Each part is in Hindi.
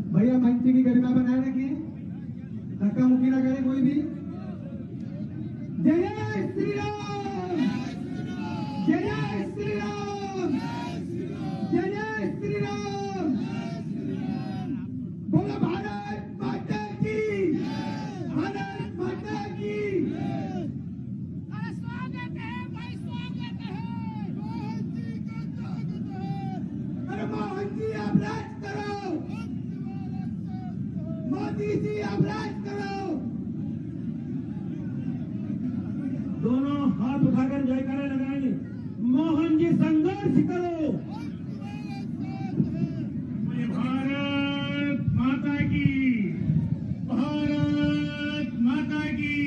भैया मंच की गरिमा बनाए रखिए, धक्का मुक्की ना करे कोई भी। जय जय श्री राम, जय जय श्री राम, जय जय श्री राम। बोलो भारत माता की, भारत माता की। स्वागत है भाई, स्वागत है। अरे मोहन जी आप राज करो, मोदी जी आप राज करो। दोनों हाथ उठाकर जयकारा लगाएंगे। मोहन जी संघर्ष करो। भारत माता की, भारत माता की,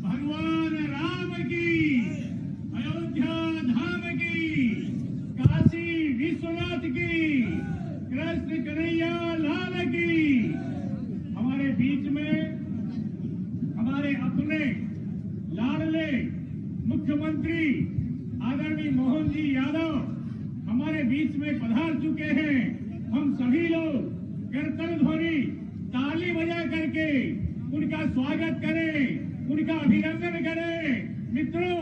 भगवान राम की, अयोध्या धाम की, काशी विश्वनाथ की, कृष्ण कन्हैया लाल की। हमारे बीच में हमारे अपने लाडले मुख्यमंत्री आदरणीय मोहन जी यादव हमारे बीच में पधार चुके हैं। हम सभी लोग करतल ध्वनि ताली बजा करके उनका स्वागत करें, उनका अभिनंदन करें। मित्रों,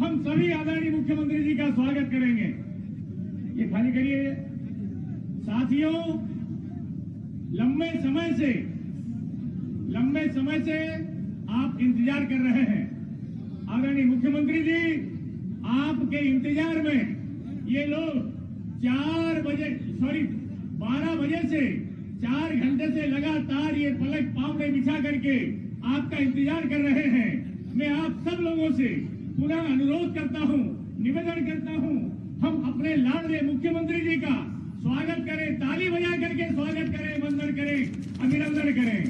हम सभी आदरणीय मुख्यमंत्री जी का स्वागत करेंगे। ये खाली करिए। साथियों, लंबे समय से आप इंतजार कर रहे हैं। आदरणीय मुख्यमंत्री जी, आपके इंतजार में ये लोग 12 बजे से 4 घंटे से लगातार ये पलक पावड़े बिछा करके आपका इंतजार कर रहे हैं। मैं आप सब लोगों से पुनः अनुरोध करता हूं, निवेदन करता हूं, हम अपने लाडले मुख्यमंत्री जी का स्वागत करें, ताली बजा करके स्वागत करें, वंदन करें, अभिनंदन करें।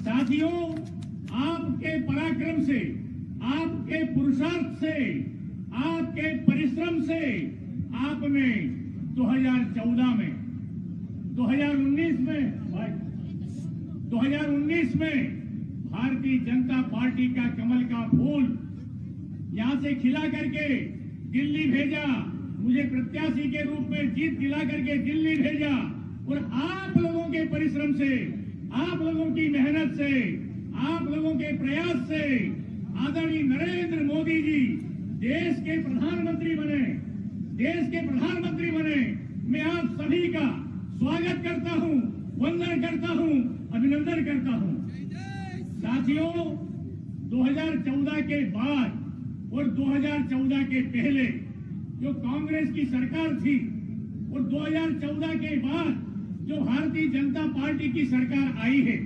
साथियों, आपके पराक्रम से, आपके पुरुषार्थ से, आपके परिश्रम से आपने 2014 में 2019 में भारतीय जनता पार्टी का कमल का फूल यहां से खिला करके दिल्ली भेजा, मुझे प्रत्याशी के रूप में जीत दिला करके दिल्ली भेजा। और आप लोगों के परिश्रम से, आप लोगों की मेहनत से, आप लोगों के प्रयास से आदरणीय नरेंद्र मोदी जी देश के प्रधानमंत्री बने। मैं आप सभी का स्वागत करता हूं, वंदन करता हूं, अभिनंदन करता हूं। साथियों, 2014 के बाद और 2014 के पहले जो कांग्रेस की सरकार थी और 2014 के बाद जो भारतीय जनता पार्टी की सरकार आई है,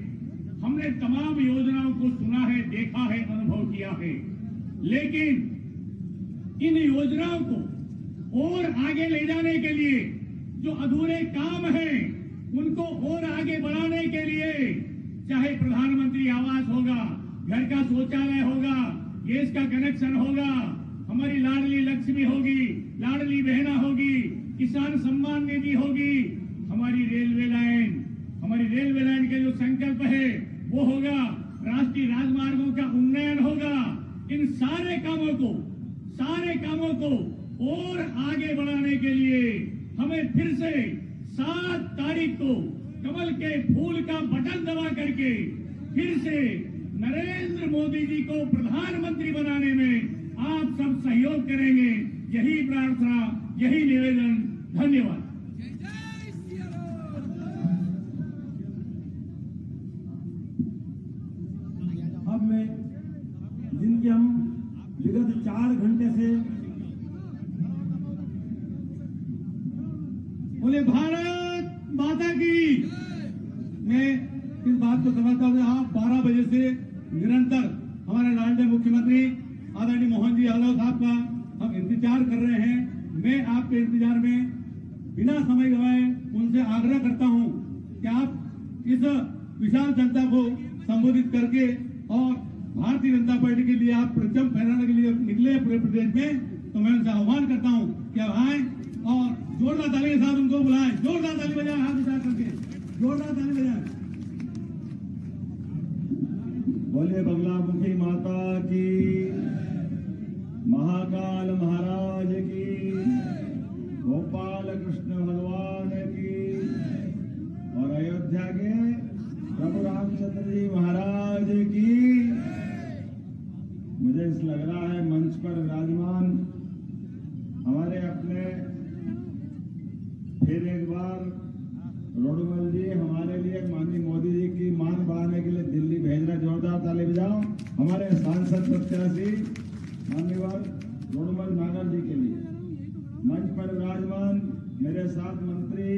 हमने तमाम योजनाओं को सुना है, देखा है, अनुभव किया है। लेकिन इन योजनाओं को और आगे ले जाने के लिए जो अधूरे काम हैं, उनको और आगे बढ़ाने के लिए चाहे प्रधानमंत्री आवास होगा, घर का शौचालय होगा, गैस का कनेक्शन होगा, हमारी लाडली लक्ष्मी होगी, लाडली बहना होगी, किसान सम्मान निधि होगी, हमारी रेलवे लाइन के जो संकल्प है वो होगा, राष्ट्रीय राजमार्गों का उन्नयन होगा। इन सारे कामों को और आगे बढ़ाने के लिए हमें फिर से 7 तारीख को कमल के फूल का बटन दबा करके फिर से नरेंद्र मोदी जी को प्रधानमंत्री बनाने में आप सब सहयोग करेंगे। यही प्रार्थना, यही निवेदन। धन्यवाद। अब मैं जिनकी हम विगत 4 घंटे से बोले भारत माता की, मैं इस बात को समझता हूँ। आप 12 बजे से निरंतर हमारे लाडले मुख्यमंत्री आदरणीय मोहन जी यादव साहब का हम इंतजार कर रहे हैं। मैं आपके इंतजार में बिना समय गवाए उनसे आग्रह करता हूं कि आप इस विशाल जनता को संबोधित करके और भारतीय जनता पार्टी के लिए आप परचम फहराने के लिए निकले पूरे प्रदेश में, तो मैं उनसे आह्वान करता हूं कि आप आए और जोरदार ताली के साथ उनको बुलाएं। जोरदार ताली बजाएं, हाथ उठा करके जोरदार ताली बजाएं। बोले बगलामुखी माता की, महाकाल महाराज की, गोपाल कृष्ण भगवान की। और रामचंद्र जी महाराज की। मुझे इस लग रहा है मंच पर विराजमान हमारे अपने फिर एक बार रोडमल जी हमारे लिए माननीय मोदी जी की मान बढ़ाने के लिए दिल्ली भेज रहे। जोरदार ताली बजाओ हमारे सांसद प्रत्याशी माननीय रोडमल नागर जी के लिए। मंच पर विराजमान मेरे साथ मंत्री,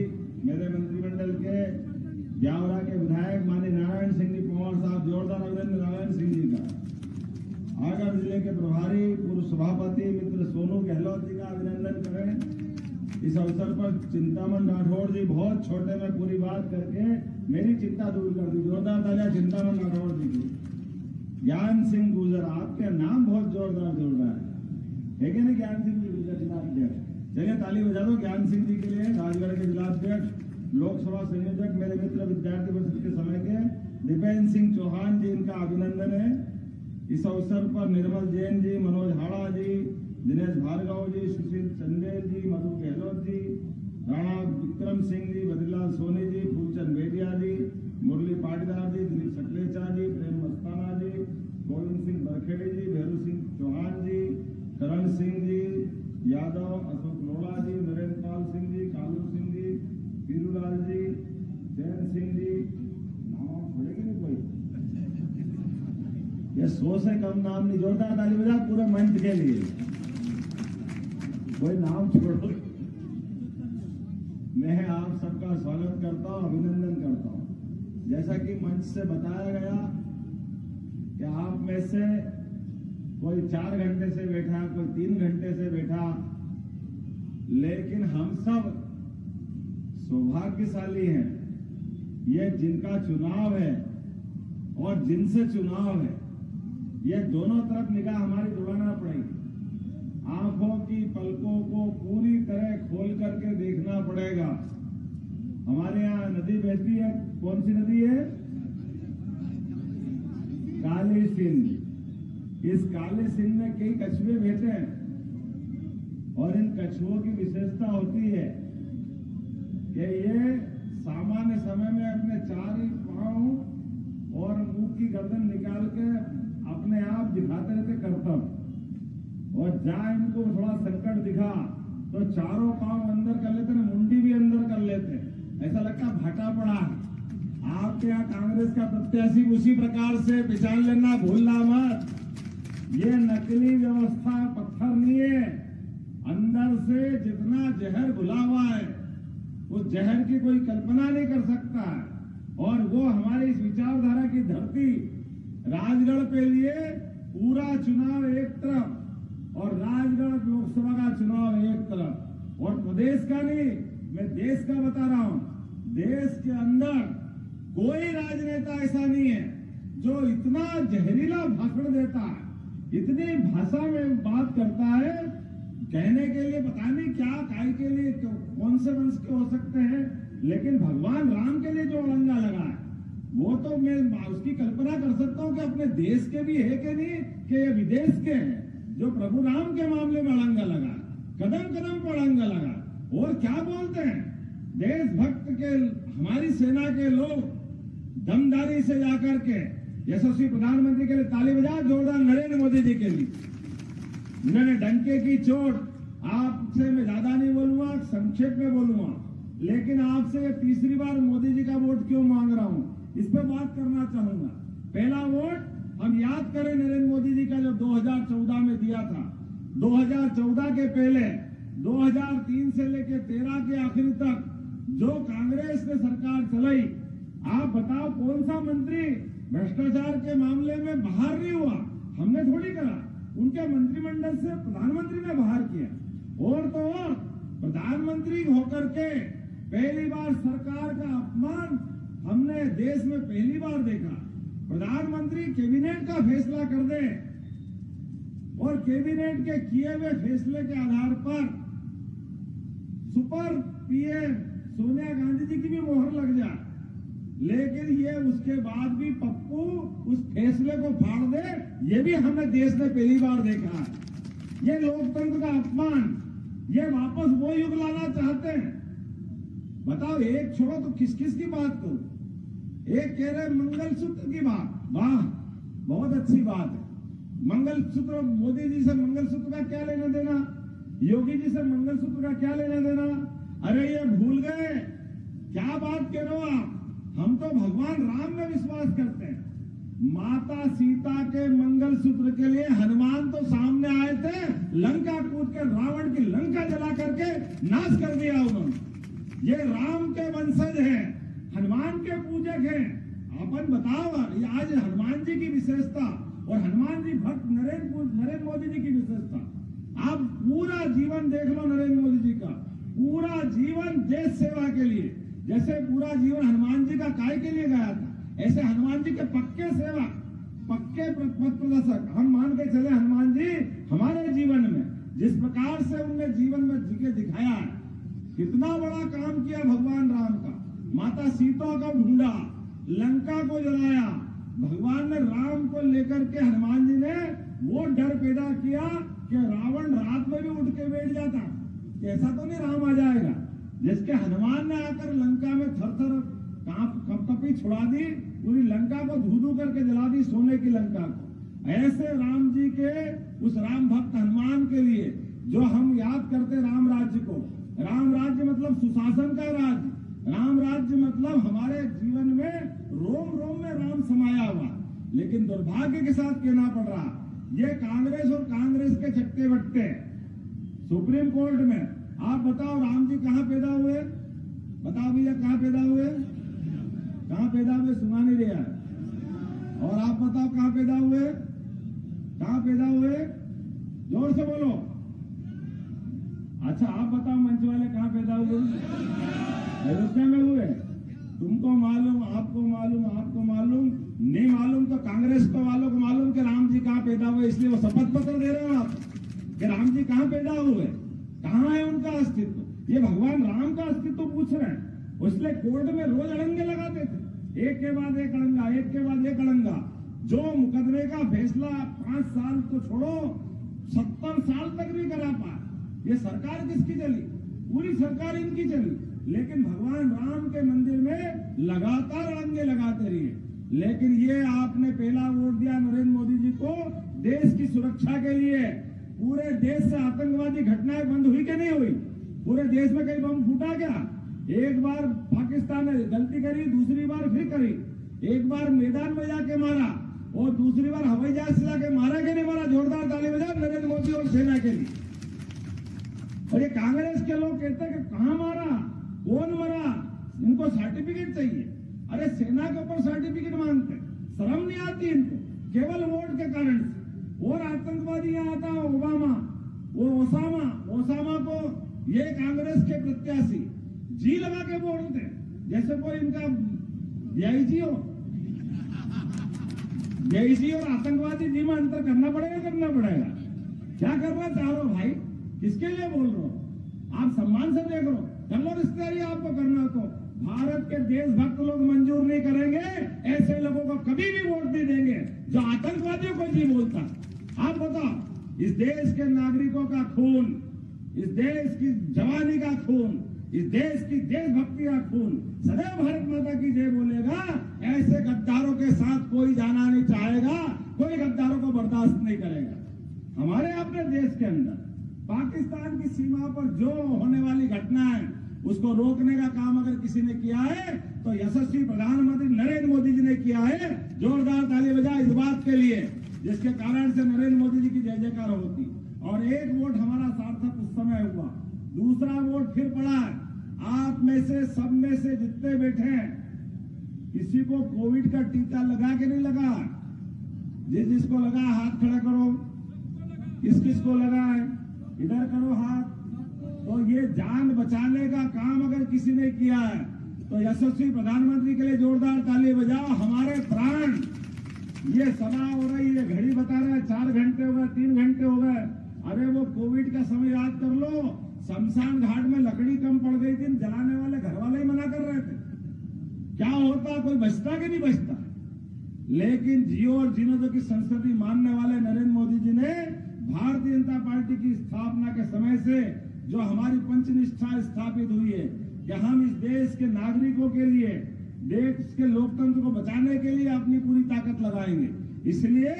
मेरे मंत्रिमंडल के ब्यावरा के विधायक माननीय नारायण सिंह जी पंवार साहब, जोरदार अभिनंदन नारायण सिंह जी का। आगर जिले के प्रभारी पूर्व सभापति मित्र सोनू गहलोत जी का अभिनंदन करें। इस अवसर पर चिंतामन राठौड़ जी बहुत छोटे में पूरी बात करके मेरी चिंता दूर कर दी। जोरदार तालियां चिंतामन राठौड़ जी की। ज्ञान सिंह गुजर, आपका नाम बहुत जोरदार जोड़ रहा है कि नहीं? ज्ञान सिंह जी गुजर जिलाध्यक्ष, चलिए ताली बजा दो ज्ञान सिंह जी के लिए। राजगढ़ के जिलाध्यक्ष, लोकसभा संयोजक, मेरे मित्र विद्यार्थी परिषद के समय के दीपेंद्र सिंह चौहान जी, इनका अभिनंदन है। इस अवसर पर निर्मल जैन जी, मनोज हाड़ा जी, दिनेश भार्गव जी, सुशील चंदेल जी, मधु गहलोत जी, राणा विक्रम सिंह जी, बद्रीलाल सोनी जी, फूलचंद बेटिया जी, मुरली पाटीदार जी, दिलीप सकलेचा जी, प्रेम मस्ताना जी, गोविंद सिंह बरखेड़े जी, भैरू सिंह चौहान जी, करण सिंह जी यादव, अशोक लोढ़ा जी, नरेंद्र पाल सिंह जी, कालू सिंह जी, पीरूलाल जी, जैन सिंह जी, नाम छोड़ेंगे नहीं कोई? ये 100 से कम नाम नहीं। जोरदार ताली बजा पूरे मंच के लिए। कोई नाम छोड़ो। मैं आप सबका स्वागत करता हूं, अभिनंदन करता हूं। जैसा कि मंच से बताया गया कि आप में से कोई 4 घंटे से बैठा, कोई 3 घंटे से बैठा, लेकिन हम सब सौभाग्यशाली हैं। ये जिनका चुनाव है और जिनसे चुनाव है, ये दोनों तरफ निगाह हमारी दौड़ाना पड़ेगी। आंखों की पलकों को पूरी तरह खोल करके देखना पड़ेगा। हमारे यहाँ नदी बहती है, कौन सी नदी है? काली सिंध। इस काली सिंध में कई कछुए बहते हैं और इन कछुओं की विशेषता होती है कि ये सामान्य समय में अपने 4 ही पांव और मुंह की गर्दन निकाल के अपने आप दिखाते रहते करतब, और जहां इनको थोड़ा संकट दिखा तो चारों पांव अंदर कर लेते, मुंडी भी अंदर कर लेते। ऐसा लगता भाटा पड़ा। आपके यहाँ कांग्रेस का प्रत्याशी उसी प्रकार से पहचान लेना, भूलना मत। ये नकली व्यवस्था पत्थर नहीं है। अंदर से जितना जहर घुला हुआ है वो जहर की कोई कल्पना नहीं कर सकता। और वो हमारी इस विचारधारा की धरती राजगढ़ पे लिए पूरा चुनाव एक तरफ और राजगढ़ लोकसभा का चुनाव एक तरफ, और प्रदेश का नहीं, मैं देश का बता रहा हूं। देश के अंदर कोई राजनेता ऐसा नहीं है जो इतना जहरीला भाषण देता है, इतनी भाषा में बात करता है, कहने के लिए पता नहीं क्या, काय के लिए, कौन से वंश के हो सकते हैं, लेकिन भगवान राम के लिए जो अड़ंगा लगा है वो तो मैं उसकी कल्पना कर सकता हूं कि अपने देश के भी है कि नहीं, कि ये विदेश के हैं। जो प्रभु राम के मामले में अड़ंगा लगा, कदम कदम पर अड़ंगा लगा। और क्या बोलते हैं, देशभक्त के हमारी सेना के लोग दमदारी से जाकर के यशस्वी प्रधानमंत्री के लिए ताली बजा, जोरदार नरेंद्र मोदी जी के लिए। इन्होंने डंके की चोट, आपसे मैं ज्यादा नहीं बोलूंगा, संक्षेप में बोलूंगा, लेकिन आपसे तीसरी बार मोदी जी का वोट क्यों मांग रहा हूं, इस पर बात करना चाहूंगा। पहला वोट हम याद करें नरेंद्र मोदी जी का जो 2014 में दिया था। 2014 के पहले 2003 से लेकर 13 के आखिर तक जो कांग्रेस ने सरकार चलाई, आप बताओ कौन सा मंत्री भ्रष्टाचार के मामले में बाहर नहीं हुआ? हमने थोड़ी करा, उनके मंत्रिमंडल से प्रधानमंत्री ने बाहर किया। और तो और प्रधानमंत्री होकर के पहली बार सरकार का अपमान हमने देश में पहली बार देखा। प्रधानमंत्री कैबिनेट का फैसला कर दे और कैबिनेट के किए हुए फैसले के आधार पर सुपर पीएम सोनिया गांधी जी की भी मोहर लग जाए, लेकिन ये उसके बाद भी पप्पू उस फैसले को फाड़ दे, ये भी हमने देश में पहली बार देखा है। ये लोकतंत्र का अपमान, ये वापस वो युग लाना चाहते हैं। बताओ, एक छोड़ो तो किस किस की बात करूं। एक कह रहे मंगलसूत्र की बात, वाह बहुत अच्छी बात है। मंगलसूत्र, मोदी जी से मंगलसूत्र का क्या लेना देना, योगी जी से मंगलसूत्र का क्या लेना देना? अरे ये भूल गए, क्या बात कह रहे हो आप? हम तो भगवान राम में विश्वास करते हैं। माता सीता के मंगलसूत्र के लिए हनुमान तो सामने आए थे, लंका कूद के रावण की लंका जला करके नाश कर दिया उन्होंने। ये राम के वंशज हैं, हनुमान के पूजक हैं। अपन बताओ, ये आज हनुमान जी की विशेषता और हनुमान जी भक्त नरेंद्र मोदी जी की विशेषता। आप पूरा जीवन देख लो नरेंद्र मोदी जी का, पूरा जीवन देश सेवा के लिए। जैसे पूरा जीवन हनुमान जी का काय के लिए गया था, ऐसे हनुमान जी के पक्के सेवा, पक्के पथ प्रदर्शक हम मान के चले। हनुमान जी हमारे जीवन में जिस प्रकार से उनने जीवन में जी के दिखाया है, कितना बड़ा काम किया भगवान राम का। माता सीता का ढूंढा, लंका को जलाया, भगवान ने राम को लेकर के हनुमान जी ने वो डर पैदा किया कि रावण रात में भी उठ के बैठ जाता। ऐसा तो नहीं राम आ जाएगा, जिसके हनुमान ने आकर लंका में थर-थर कपकपी छुड़ा दी, पूरी लंका को धू-धू करके जला दी, सोने की लंका को। ऐसे राम जी के, उस राम भक्त हनुमान के लिए जो हम याद करते राम राज्य को। राम राज्य मतलब सुशासन का राज्य, राम राज्य मतलब हमारे जीवन में रोम रोम में राम समाया हुआ। लेकिन दुर्भाग्य के साथ कहना पड़ रहा, ये कांग्रेस और कांग्रेस के चट्टे बट्टे सुप्रीम कोर्ट में। आप बताओ राम जी कहाँ पैदा हुए? बताओ भैया कहाँ पैदा हुए? कहाँ पैदा हुए? सुना नहीं रहा है। और आप बताओ कहाँ पैदा हुए? कहाँ पैदा हुए? जोर से बोलो। अच्छा आप बताओ मंच वाले कहाँ पैदा हुए? अयोध्या में हुए। तुमको मालूम, आपको मालूम, आपको मालूम नहीं मालूम तो कांग्रेस को वालों को मालूम कि राम जी कहाँ पैदा हुए, इसलिए वो शपथ पत्र दे रहे हो आप कि राम जी कहाँ पैदा हुए, कहाँ है उनका अस्तित्व। ये भगवान राम का अस्तित्व पूछ रहे हैं। इसलिए कोर्ट में रोज अड़ंगे लगाते थे, एक के बाद एक अड़ंगा, एक के बाद एक अड़ंगा। जो मुकदमे का फैसला 5 साल तो छोड़ो 70 साल तक भी करा पाए। ये सरकार किसकी चली? पूरी सरकार इनकी चली। लेकिन भगवान राम के मंदिर में लगातार अड़ंगे लगाते रहिए। लेकिन ये आपने पहला वोट दिया नरेंद्र मोदी जी को देश की सुरक्षा के लिए। पूरे देश से आतंकवादी घटनाएं बंद हुई कि नहीं हुई? पूरे देश में कहीं बम फूटा क्या? एक बार पाकिस्तान ने गलती करी, दूसरी बार फिर करी। एक बार मैदान में जाके मारा और दूसरी बार हवाई जहाज से जाके मारा कि नहीं मारा? जोरदार ताली बजाओ नरेंद्र मोदी और सेना के लिए। और ये कांग्रेस के लोग कहते हैं कि कहां मारा, कौन मरा, इनको सर्टिफिकेट चाहिए। अरे सेना के ऊपर सर्टिफिकेट मांगते, शर्म नहीं आती इनको? केवल वोट के कारण से। और आतंकवादी यहाँ आता ओबामा, वो ओसामा को ये कांग्रेस के प्रत्याशी जी लगा के बोलते जैसे कोई इनका डीआईजी हो। डीआईजी और आतंकवादी जी में अंतर करना पड़ेगा। क्या करना चाह रहे हो भाई? किसके लिए बोल रहे हो? आप सम्मान से देख रहे हो, कर लो रिश्तेदारी। आपको करना तो भारत के देशभक्त लोग मंजूर नहीं करेंगे। ऐसे लोगों को कभी भी वोट नहीं देंगे जो आतंकवादियों को जी बोलता। आप बताओ, इस देश के नागरिकों का खून, इस देश की जवानी का खून, इस देश की देशभक्ति का खून सदैव भारत माता की जय बोलेगा। ऐसे गद्दारों के साथ कोई जाना नहीं चाहेगा, कोई गद्दारों को बर्दाश्त नहीं करेगा। हमारे अपने देश के अंदर पाकिस्तान की सीमा पर जो होने वाली घटना है उसको रोकने का काम अगर किसी ने किया है तो यशस्वी प्रधानमंत्री नरेंद्र मोदी जी ने किया है। जोरदार ताली बजाए इस बात के लिए, जिसके कारण से नरेंद्र मोदी जी की जय जयकार होती। और एक वोट हमारा सार्थक उस समय हुआ, दूसरा वोट फिर पड़ा है। आप में से, सब में से जितने बैठे हैं, किसी को कोविड का टीका लगा के नहीं लगा? जिसको लगा हाथ खड़ा करो। किस को लगा है? इधर करो हाथ। तो ये जान बचाने का काम अगर किसी ने किया है तो यशस्वी प्रधानमंत्री के लिए जोरदार ताली बजाओ। हमारे प्राण, ये सभा हो रही है, घड़ी बता रहा है 4 घंटे हो गए, 3 घंटे हो गए। अरे वो कोविड का समय याद कर लो, शमशान घाट में लकड़ी कम पड़ गई थी, जलाने वाले घर वाले ही मना कर रहे थे। क्या होता, कोई बचता कि नहीं बचता? लेकिन जियो और जीनो दो की संस्कृति मानने वाले नरेंद्र मोदी जी ने भारतीय जनता पार्टी की स्थापना के समय से जो हमारी पंचनिष्ठा स्थापित हुई है कि हम इस देश के नागरिकों के लिए देश के लोकतंत्र को बचाने के लिए अपनी पूरी ताकत लगाएंगे। इसलिए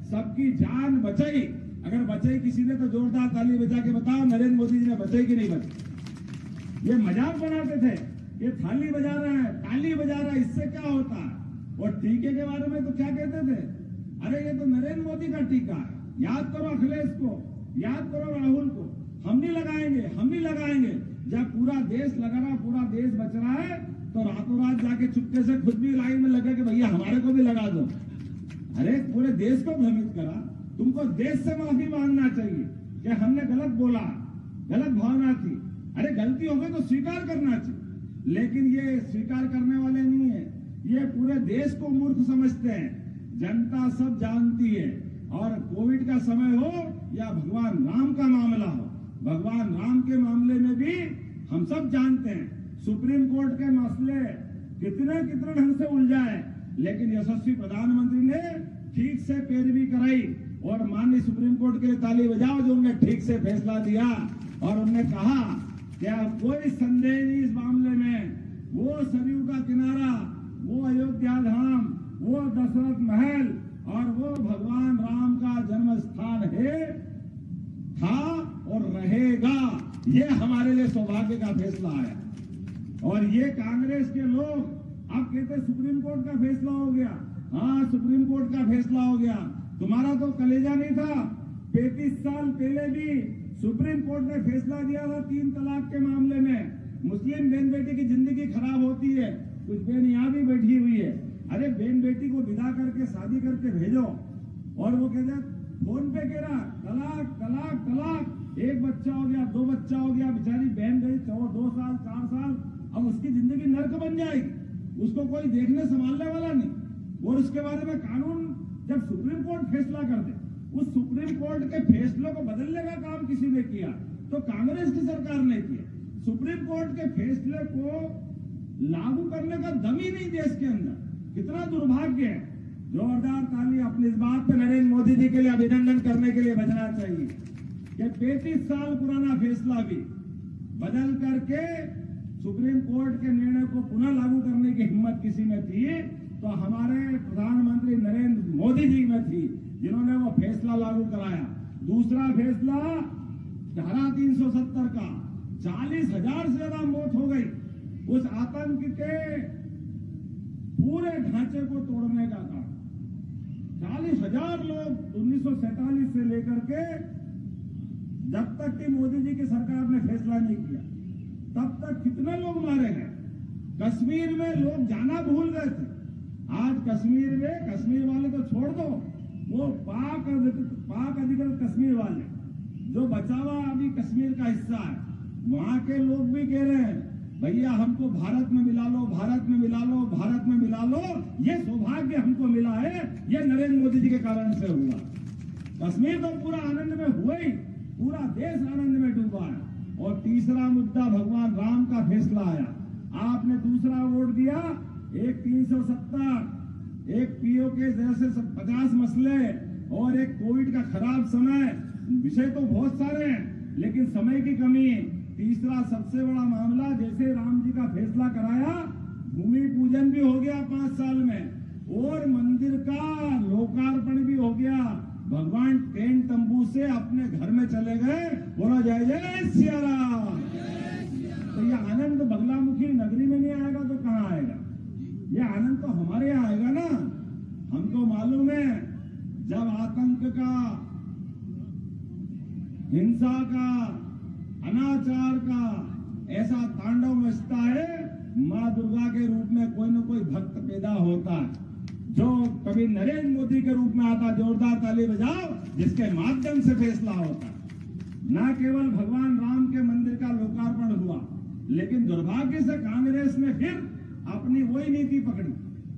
सबकी जान बचाई, अगर बचाई किसी ने तो जोरदार ताली बजा के बताओ नरेंद्र मोदी जी ने बचाई कि नहीं बचाई। ये मजाक बनाते थे, ये थाली बजा रहा है, ताली बजा रहा है, इससे क्या होता है। और टीके के बारे में तो क्या कहते थे, अरे ये तो नरेंद्र मोदी का टीका है, याद करो अखिलेश को, याद करो राहुल को, हम नहीं लगाएंगे, हम नहीं लगाएंगे। जब पूरा देश लगा रहा, पूरा देश बच रहा है, तो रातों रात जाके चुपके से खुद भी लाइन में लगे कि भैया हमारे को भी लगा दो। अरे पूरे देश को भ्रमित करा। तुमको देश से माफी मांगना चाहिए कि हमने गलत बोला, गलत भावना थी। अरे गलती हो गई तो स्वीकार करना चाहिए, लेकिन ये स्वीकार करने वाले नहीं है, ये पूरे देश को मूर्ख समझते हैं। जनता सब जानती है, और कोविड का समय हो या भगवान राम का मामला हो, भगवान राम के मामले में भी हम सब जानते हैं सुप्रीम कोर्ट के मसले कितने कितने ढंग से उलझा है, लेकिन यशस्वी प्रधानमंत्री ने ठीक से पैरवी कराई। और माननीय सुप्रीम कोर्ट के लिए ताली बजाओ जो उन्होंने ठीक से फैसला दिया, और उन्होंने कहा कि अब कोई संदेह नहीं इस मामले में, वो सरयू का किनारा, वो अयोध्या धाम, वो दशरथ महल और वो भगवान राम का जन्म स्थान है, था और रहेगा। ये हमारे लिए सौभाग्य का फैसला आया। और ये कांग्रेस के लोग अब कहते सुप्रीम कोर्ट का फैसला हो गया। हाँ, सुप्रीम कोर्ट का फैसला हो गया, तुम्हारा तो कलेजा नहीं था। 35 साल पहले भी सुप्रीम कोर्ट ने फैसला दिया था 3 तलाक के मामले में। मुस्लिम बहन बेटी की जिंदगी खराब होती है, कुछ बहन यहाँ भी बैठी हुई है। अरे बहन बेटी को विदा करके शादी करके भेजो, और वो कहते फोन पे कह रहा तलाक तलाक तलाक, 1 बच्चा हो गया, 2 बच्चा हो गया, बेचारी बहन गई 2 साल 4 साल, अब उसकी जिंदगी नर्क बन जाएगी, उसको कोई देखने संभालने वाला नहीं। और उसके बारे में कानून जब सुप्रीम कोर्ट फैसला कर दे, उस सुप्रीम कोर्ट के फैसलों को बदलने का काम किसी ने किया तो कांग्रेस की सरकार ने किया। सुप्रीम कोर्ट के फैसले को लागू करने का दम ही नहीं देश के अंदर, कितना दुर्भाग्य है। जोरदार ताली अपने इस बात पे नरेंद्र मोदी जी के लिए अभिनंदन करने के लिए बजना चाहिए कि 35 साल पुराना फैसला भी बदल करके सुप्रीम कोर्ट के निर्णय को पुनः लागू करने की हिम्मत किसी में थी तो हमारे प्रधानमंत्री नरेंद्र मोदी जी में थी, जिन्होंने वो फैसला लागू कराया। दूसरा फैसला धारा 370 का 40,000 से ज्यादा मौत हो गई, उस आतंक के पूरे ढांचे को तोड़ने का काम। 40,000 लोग 1947 से लेकर के जब तक कि मोदी जी की सरकार ने फैसला नहीं किया तब तक कितने लोग मारे गए। कश्मीर में लोग जाना भूल गए थे, आज कश्मीर में, कश्मीर वाले तो छोड़ दो, वो पाक अधिकृत कश्मीर वाले जो बचा हुआ अभी कश्मीर का हिस्सा है, वहां के लोग भी कह रहे हैं भैया हमको भारत में मिला लो, भारत में मिला लो, भारत में मिला लो। ये सौभाग्य हमको मिला है, ये नरेंद्र मोदी जी के कारण से हुआ। कश्मीर तो पूरा आनंद में हुआ ही, पूरा देश आनंद में डूबा है। और तीसरा मुद्दा भगवान राम का फैसला आया, आपने दूसरा वोट दिया, एक 370, एक पीओ के जैसे 50 मसले और एक कोविड का खराब समय। विषय तो बहुत सारे हैं लेकिन समय की कमी है। तीसरा सबसे बड़ा मामला, जैसे राम जी का फैसला कराया, भूमि पूजन भी हो गया 5 साल में और मंदिर का लोकार्पण भी हो गया। भगवान टेंट तंबू से अपने घर में चले गए। बोला जय जय सिया राम। तो ये आनंद बगलामुखी नगरी में नहीं आएगा तो कहाँ आएगा? ये आनंद तो हमारे यहाँ आएगा ना। हमको मालूम है जब आतंक का, हिंसा का, अनाचार का ऐसा तांडव मचता है, माँ दुर्गा के रूप में कोई न कोई भक्त पैदा होता है जो कभी नरेंद्र मोदी के रूप में आता। जोरदार ताली बजाओ, जिसके माध्यम से फैसला होता। न केवल भगवान राम के मंदिर का लोकार्पण हुआ, लेकिन दुर्भाग्य से कांग्रेस ने फिर अपनी वही नीति पकड़ी,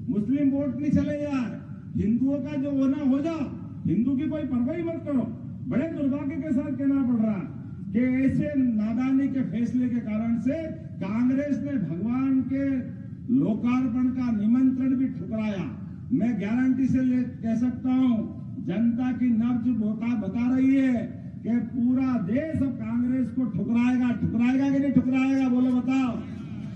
मुस्लिम वोट नहीं चले जाए, हिंदुओं का जो होना हो जाओ, हिंदू की कोई परवाही मत करो। बड़े दुर्भाग्य के साथ कहना पड़ रहा है कि ऐसे नादानी के फैसले के कारण से कांग्रेस ने भगवान के लोकार्पण का निमंत्रण भी ठुकराया। मैं गारंटी से कह सकता हूं, जनता की नब्ज बता रही है कि पूरा देश अब कांग्रेस को ठुकराएगा। ठुकराएगा कि नहीं ठुकराएगा? बोलो बताओ।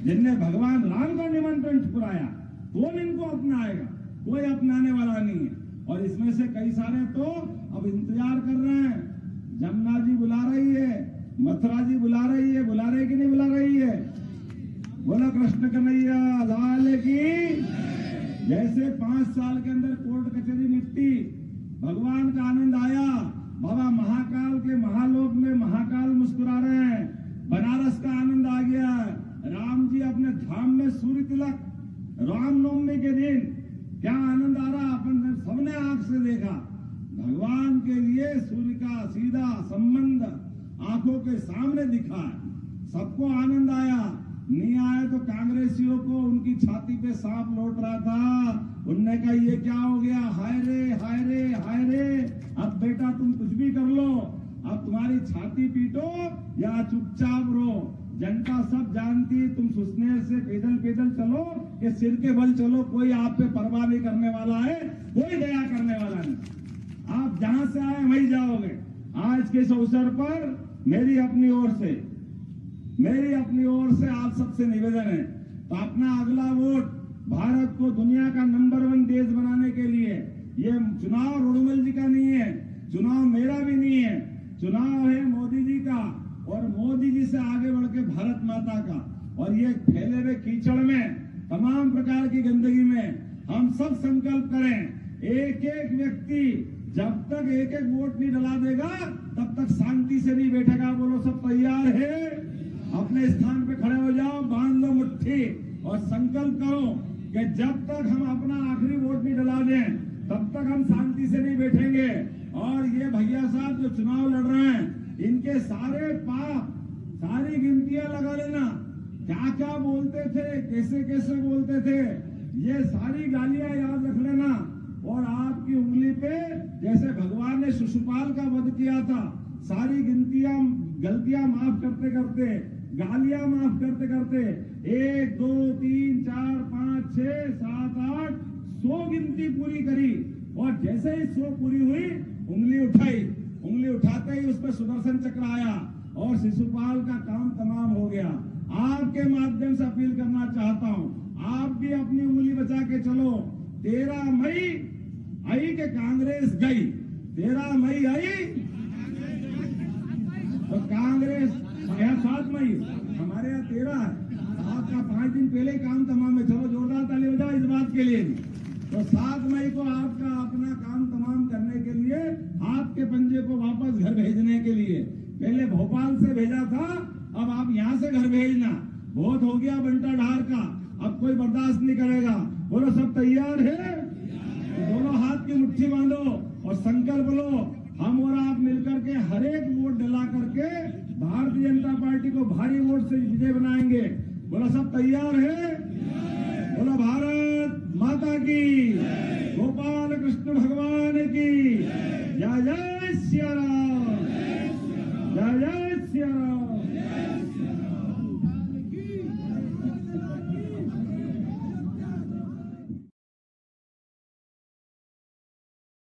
जिनने भगवान राम का निमंत्रण ठुकराया, कौन इनको अपनाएगा? कोई अपनाने वाला नहीं है। और इसमें से कई सारे तो अब इंतजार कर रहे हैं। जमुना जी बुला रही है, मथुरा जी बुला रही है, बुला रही कि नहीं बुला रही है? बोला कृष्ण कन्हैया लाल की। जैसे 5 साल के अंदर कोर्ट कचहरी निपटी, भगवान का आनंद आया। बाबा महाकाल के महालोक में महाकाल मुस्कुरा रहे हैं, बनारस का आनंद आ गया। राम जी अपने धाम में सूर्य तिलक, रामनवमी के दिन क्या आनंद आ रहा, अपन सबने आंख से देखा। भगवान के लिए सूर्य का सीधा संबंध आंखों के सामने दिखा, सबको आनंद आया। नहीं आया तो कांग्रेसियों को उनकी छाती पे सांप लौट रहा था। उनने कहा ये क्या हो गया, हाय रे हाय रे हाय रे। अब बेटा तुम कुछ भी कर लो, अब तुम्हारी छाती पीटो या चुपचाप रहो। जनता सब जानती, तुम सुसनेर से पैदल पैदल चलो कि सिर के बल चलो, कोई आप पे परवाह नहीं करने वाला है, कोई दया करने वाला नहीं। आप जहां से आए वहीं जाओगे। आज के इस अवसर पर मेरी अपनी ओर से आप सबसे निवेदन है, तो अपना अगला वोट भारत को दुनिया का नंबर 1 देश बनाने के लिए, ये चुनाव रोडमल जी का नहीं है, चुनाव मेरा भी नहीं है, चुनाव है मोदी जी का, और मोदी जी से आगे बढ़ के भारत माता का। और ये फैले हुए कीचड़ में, तमाम प्रकार की गंदगी में हम सब संकल्प करें, एक एक व्यक्ति जब तक एक एक वोट नहीं डला देगा तब तक शांति से नहीं बैठेगा। बोलो सब तैयार है? अपने स्थान पे खड़े हो जाओ, बांध लो मुट्ठी और संकल्प करो कि जब तक हम अपना आखिरी वोट नहीं डला दें तब तक हम शांति से नहीं बैठेंगे। और ये भैया साहब जो चुनाव लड़ रहे हैं, इनके सारे पाप, सारी गिनतियां लगा लेना, क्या क्या बोलते थे, कैसे कैसे बोलते थे, ये सारी गालियां याद रख लेना। और आपकी उंगली पे जैसे भगवान ने शिशुपाल का वध किया था, सारी गलतियां माफ करते करते, गालियां माफ करते करते 1 2 3 4 5 6 7 8 100 गिनती पूरी करी। और जैसे ही 100 पूरी हुई, उंगली उठाई, उंगली उठाते ही उस पर सुदर्शन चक्र आया और शिशुपाल का काम तमाम हो गया। आपके माध्यम से अपील करना चाहता हूं, आप भी अपनी उंगली बचा के चलो। 13 मई आई के कांग्रेस गई, 13 मई आई तो कांग्रेस 7 मई, हमारे यहाँ 13 है, 7 का 5 दिन पहले ही काम तमाम है। चलो जोरदार ताली बजाओ इस बात के लिए। तो 7 मई को आपका अपना काम तमाम करने के लिए, आपके पंजे को वापस घर भेजने के लिए, पहले भोपाल से भेजा था, अब आप यहाँ से घर भेजना। बहुत हो गया बंटा ढार का, अब कोई बर्दाश्त नहीं करेगा। बोलो सब तैयार है? तो दोनों हाथ की मुट्ठी बांधो और संकल्प लो, हम और आप मिलकर के हर एक वोट डला करके भारतीय जनता पार्टी को भारी वोट से विजय बनाएंगे। बोलो सब तैयार है? बोलो भारत माता की, गोपाल कृष्ण भगवान की जय जय।